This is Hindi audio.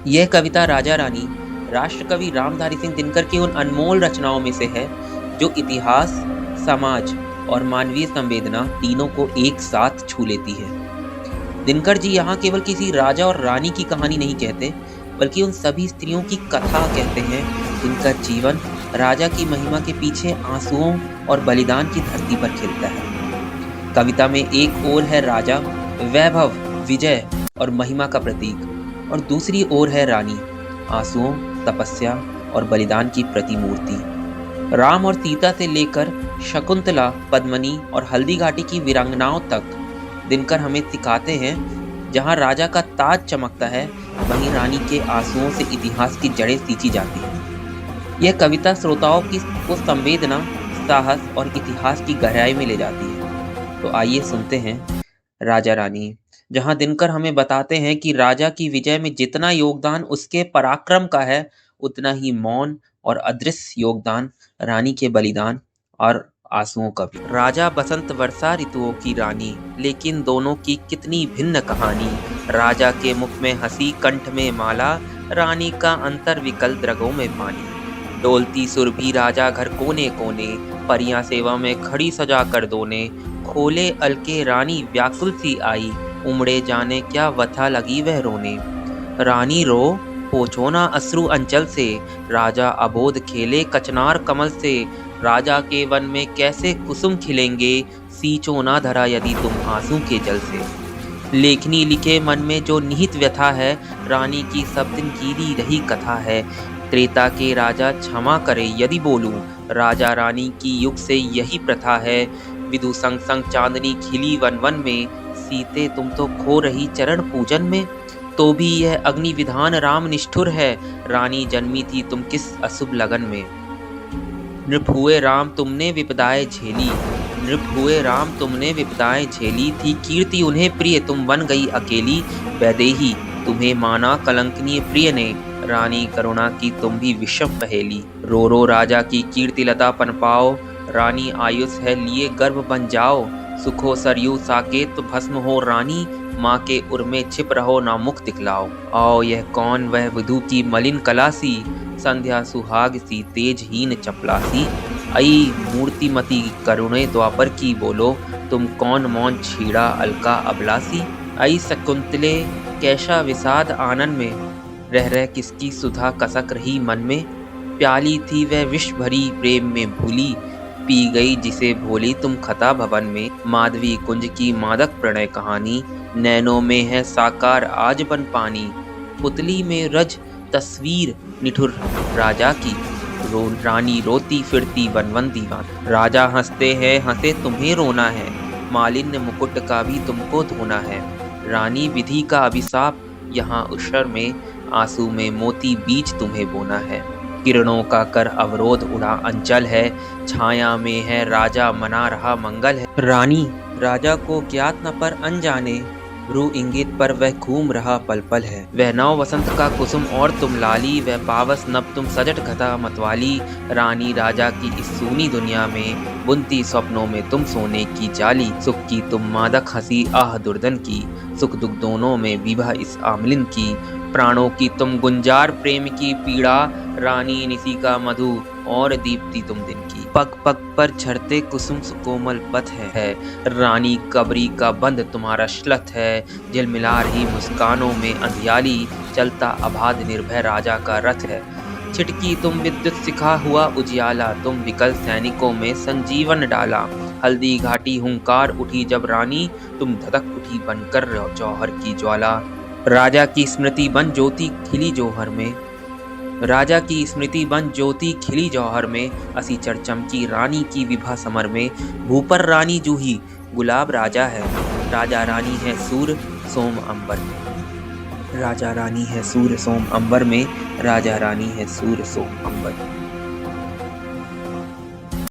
यह कविता राजा रानी राष्ट्रकवि रामधारी सिंह दिनकर की उन अनमोल रचनाओं में से है जो इतिहास, समाज और मानवीय संवेदना तीनों को एक साथ छू लेती है। दिनकर जी यहाँ केवल किसी राजा और रानी की कहानी नहीं कहते, बल्कि उन सभी स्त्रियों की कथा कहते हैं जिनका जीवन राजा की महिमा के पीछे आंसुओं और बलिदान की धरती पर खिलता है। कविता में एक ओर है राजा, वैभव, विजय और महिमा का प्रतीक, और दूसरी ओर है रानी, आंसुओं, तपस्या और बलिदान की प्रतिमूर्ति। राम और सीता से लेकर शकुंतला, पद्मिनी और हल्दी घाटी की वीरांगनाओं तक दिनकर हमें सिखाते हैं जहां राजा का ताज चमकता है, वहीं रानी के आंसुओं से इतिहास की जड़ें सींची जाती हैं। यह कविता श्रोताओं को संवेदना, साहस और इतिहास की गहराई में ले जाती है। तो आइए सुनते हैं राजा रानी, जहां दिनकर हमें बताते हैं कि राजा की विजय में जितना योगदान उसके पराक्रम का है, उतना ही मौन और अदृश्य योगदान रानी के बलिदान और आंसुओं का भी। राजा बसंत वर्षा ऋतुओं की रानी, लेकिन दोनों की कितनी भिन्न कहानी। राजा के मुख में हंसी, कंठ में माला, रानी का अंतर विकल द्रगों में पानी। डोलती सुरभि राजा घर कोने कोने, परियां सेवा में खड़ी सजा कर दोने। खोले अलके रानी व्याकुल सी आई, उमड़े जाने क्या वथा लगी वह रोने। रानी रो पोछो ना अश्रु अंचल से, राजा अबोध खेले कचनार कमल से। राजा के वन में कैसे कुसुम खिलेंगे, सींचो ना धरा यदि तुम आंसू के जल से। लेखनी लिखे मन में जो निहित व्यथा है, रानी की सब दिन कीरी रही कथा है। त्रेता के राजा क्षमा करे यदि बोलूं, राजा रानी की युग से यही प्रथा है। विदु संग संग चांदनी खिली वन वन में, सीते तुम तो खो रही चरण पूजन में। तो भी यह अग्नि विधान राम निष्ठुर है, रानी जन्मी थी तुम किस अशुभ लगन में। नृप हुए राम तुमने विपदाएं झेली, नृप हुए राम तुमने विपदाएं झेली। थी कीर्ति उन्हें प्रिय तुम बन गई अकेली, वैदेही तुम्हें माना कलंकनीय प्रिय ने। रानी करुणा की तुम भी विषम पहेली, रो रो राजा की कीर्ति लता पन पाओ। रानी आयुष है लिए गर्भ बन जाओ, सुखो सरयू साकेत भस्म हो रानी। माँ के उर में छिप रहो ना मुख दिखलाओ। आओ यह कौन वह विधु की मलिन कलासी, संध्या सुहाग सी तेजहीन चपलासी। आई मूर्तिमती करुणे द्वापर की बोलो, तुम कौन मौन छीड़ा अलका अबलासी। आई शकुंतले कैसा विषाद आनन में, रह रह किसकी सुधा कसक रही मन में। प्याली थी वह विष भरी प्रेम में भूली, पी गई जिसे भोली तुम खता भवन में। माधवी कुंज की मादक प्रणय कहानी, नैनों में है साकार आज बन पानी। पुतली में रज तस्वीर निठुर राजा की, रानी रोती फिरती वन वन दीवान। राजा हंसते हैं हंसे तुम्हें रोना है, मालिन्य मुकुट का भी तुमको धोना है। रानी विधि का अभिशाप यहाँ उषर में, आंसू में मोती बीज तुम्हें बोना है। किरणों का कर अवरोध उड़ा अंचल है, छाया में है राजा मना रहा मंगल है। रानी राजा को ज्ञात न पर अनजाने, भ्रू इंगित पर वह घूम रहा पल पल है। वह नव वसंत का कुसुम और तुम लाली, वह पावस नभ तुम सजट घटा मतवाली। रानी राजा की इस सूनी दुनिया में, बुनती स्वप्नों में तुम सोने की जाली। सुख की तुम मादक हंसी आह दुर्दन की, सुख दुख दोनों में विवाह इस आमलिन की। प्राणों की तुम गुंजार प्रेम की पीड़ा, रानी निसी का मधु और दीप्ति तुम दिन की। पग पग पर झरते कुसुम सुकोमल पथ है, रानी कबरी का बंध तुम्हारा श्लथ है। झिलमिला रही मुस्कानों में अंधियाली, चलता अबाध निर्भय राजा का रथ है। छिटकी तुम विद्युत सिखा हुआ उजियाला, तुम विकल सैनिकों में संजीवन डाला। हल्दी घाटी हुंकार उठी जब रानी, तुम धधक उठी बनकर जौहर की ज्वाला। राजा की स्मृति बन ज्योति खिली जौहर में, राजा की स्मृति बन ज्योति खिली जौहर में। असी चमकी रानी की विभा समर में, भूपर रानी जूही गुलाब राजा है। राजा रानी है सूर्य सोम अंबर में, राजा रानी है सूर्य सोम अंबर में, राजा रानी है सूर्य सोम अंबर में।